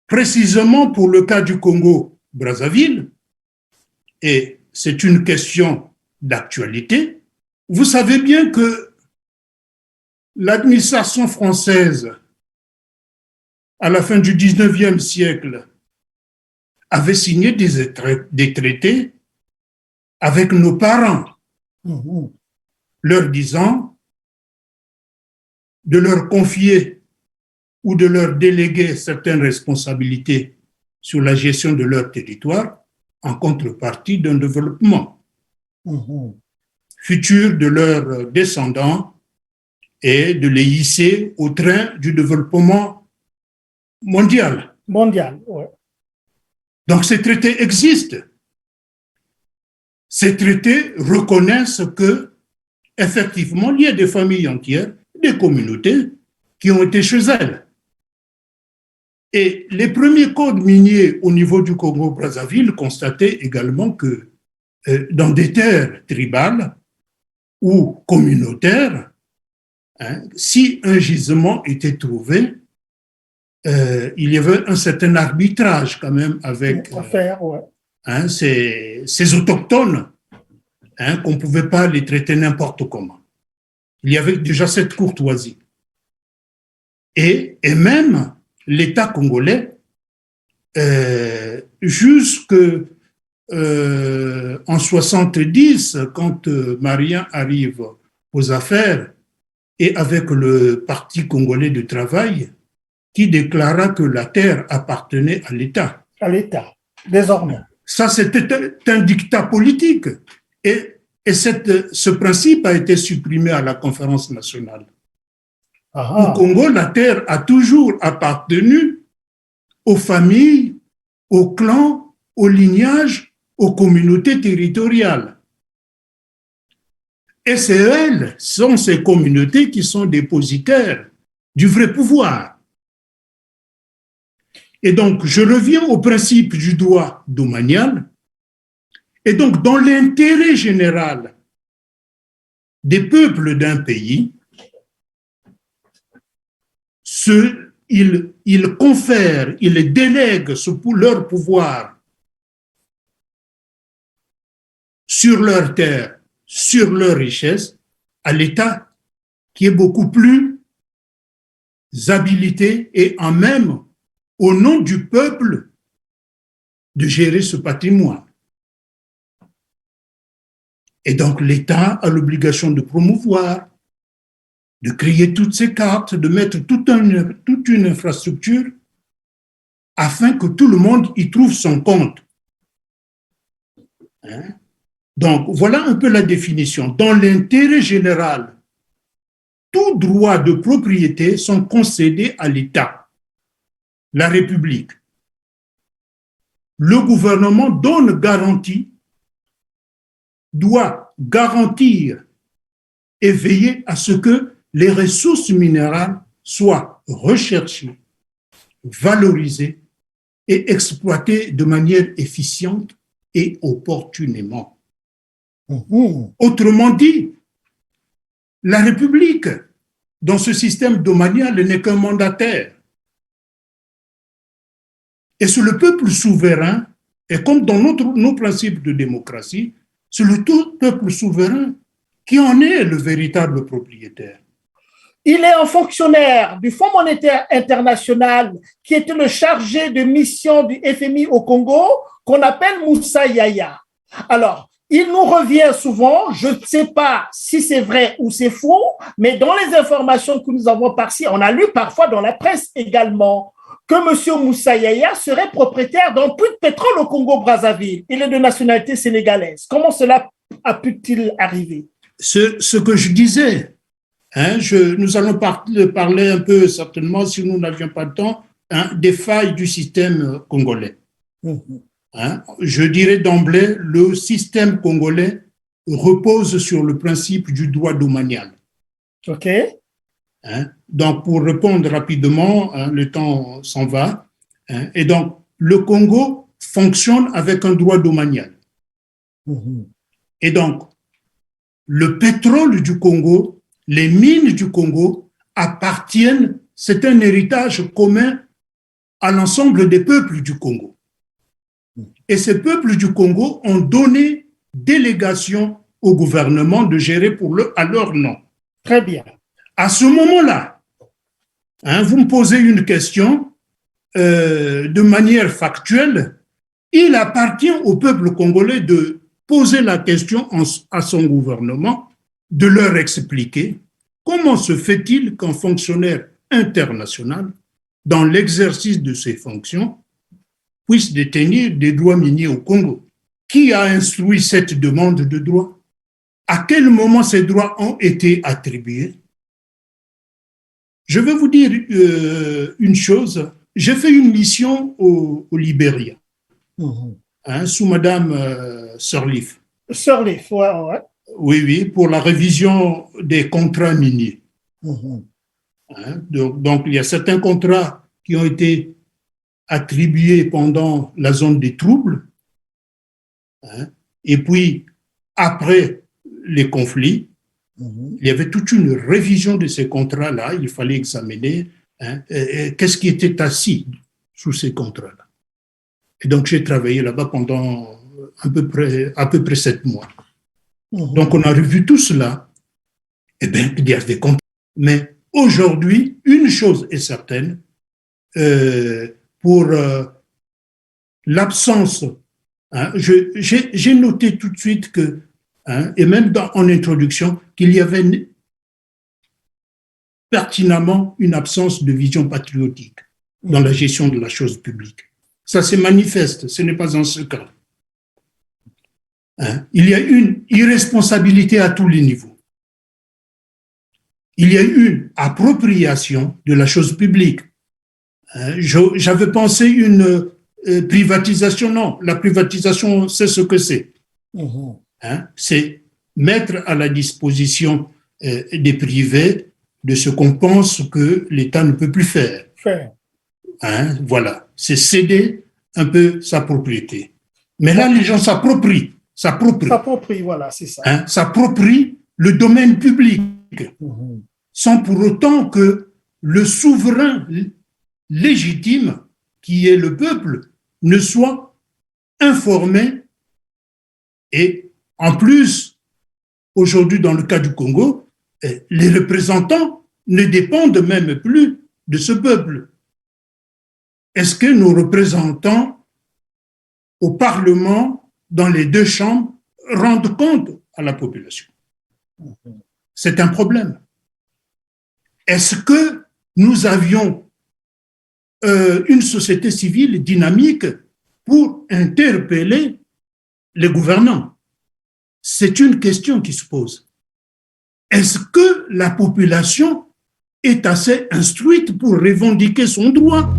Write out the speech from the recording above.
précisément pour le cas du Congo-Brazzaville, et c'est une question d'actualité, vous savez bien que l'administration française, à la fin du 19e siècle, avait signé des traités avec nos parents, leur disant de leur confier ou de leur déléguer certaines responsabilités sur la gestion de leur territoire en contrepartie d'un développement futur de leurs descendants et de les hisser au train du développement mondial. Mondial, ouais. Donc ces traités existent. Ces traités reconnaissent que, effectivement, il y a des familles entières, des communautés qui ont été chez elles. Et les premiers codes miniers au niveau du Congo-Brazzaville constataient également que dans des terres tribales ou communautaires, si un gisement était trouvé, il y avait un certain arbitrage quand même avec ces autochtones, qu'on ne pouvait pas les traiter n'importe comment. Il y avait déjà cette courtoisie. Et même l'État congolais, jusque en 70, quand Marien arrive aux affaires, et avec le Parti congolais de travail, qui déclara que la terre appartenait à l'État. À l'État, désormais. Ça, c'était un dictat politique. Et ce principe a été supprimé à la conférence nationale. Au Congo, la terre a toujours appartenu aux familles, aux clans, aux lignages, aux communautés territoriales. Et sont ces communautés qui sont dépositaires du vrai pouvoir. Et donc, je reviens au principe du droit domanial. Et donc, dans l'intérêt général des peuples d'un pays, ils confèrent, ils délèguent leur pouvoir sur leur terre, sur leur richesse, à l'État qui est beaucoup plus habilité et en même, au nom du peuple, de gérer ce patrimoine. Et donc l'État a l'obligation de promouvoir, de créer toutes ces cartes, de mettre toute une infrastructure afin que tout le monde y trouve son compte. Donc voilà un peu la définition. Dans l'intérêt général, tous droits de propriété sont concédés à l'État, la République. Le gouvernement donne garantie, doit garantir et veiller à ce que les ressources minérales soient recherchées, valorisées et exploitées de manière efficiente et opportunément. Autrement dit, la République, dans ce système domanial, n'est qu'un mandataire. Et c'est le peuple souverain, et comme dans nos principes de démocratie, c'est le tout peuple souverain qui en est le véritable propriétaire. Il est un fonctionnaire du Fonds monétaire international qui était le chargé de mission du FMI au Congo, qu'on appelle Moussa Yaya. Alors, il nous revient souvent, je ne sais pas si c'est vrai ou c'est faux, mais dans les informations que nous avons par-ci, on a lu parfois dans la presse également que M. Moussa Yaya serait propriétaire d'un puits de pétrole au Congo-Brazzaville. Il est de nationalité sénégalaise. Comment cela a pu-t-il arriver? Ce que je disais, nous allons parler un peu, certainement, si nous n'avions pas de temps, des failles du système congolais. Je dirais d'emblée, le système congolais repose sur le principe du droit domanial. OK. Donc, pour répondre rapidement, le temps s'en va. Et donc, le Congo fonctionne avec un droit domanial. Et donc, le pétrole du Congo, les mines du Congo appartiennent, c'est un héritage commun à l'ensemble des peuples du Congo. Et ces peuples du Congo ont donné délégation au gouvernement de gérer à leur nom. Très bien. À ce moment-là, vous me posez une question de manière factuelle. Il appartient au peuple congolais de poser la question à son gouvernement, de leur expliquer comment se fait-il qu'un fonctionnaire international, dans l'exercice de ses fonctions, puisse détenir des droits miniers au Congo. Qui a instruit cette demande de droit? À quel moment ces droits ont été attribués? Je vais vous dire une chose. J'ai fait une mission au Libéria, sous Madame Sirleaf. Sirleaf, ouais. Oui, pour la révision des contrats miniers. Donc, il y a certains contrats qui ont été attribués pendant la zone des troubles, et puis après les conflits, il y avait toute une révision de ces contrats-là. Il fallait examiner qu'est-ce qui était assis sous ces contrats-là. Et donc, j'ai travaillé là-bas pendant à peu près 7 mois. Donc, on a revu tout cela. Eh bien, il y a des contrats. Mais aujourd'hui, une chose est certaine, pour l'absence, j'ai noté tout de suite que, et même en introduction, qu'il y avait pertinemment une absence de vision patriotique dans la gestion de la chose publique. Ça se manifeste, ce n'est pas un secret. Il y a une irresponsabilité à tous les niveaux. Il y a une appropriation de la chose publique. J'avais pensé une privatisation. Non, la privatisation, c'est ce que c'est. C'est mettre à la disposition des privés de ce qu'on pense que l'État ne peut plus faire. Voilà, c'est céder un peu sa propriété. Mais là, les gens s'approprient, voilà, c'est ça. S'approprient le domaine public, sans pour autant que le souverain légitime, qui est le peuple, ne soit informé. Et en plus, aujourd'hui, dans le cas du Congo, les représentants ne dépendent même plus de ce peuple. Est-ce que nos représentants au Parlement, dans les 2 chambres, rendent compte à la population? C'est un problème. Est-ce que nous avions une société civile dynamique pour interpeller les gouvernants? C'est une question qui se pose. Est-ce que la population est assez instruite pour revendiquer son droit?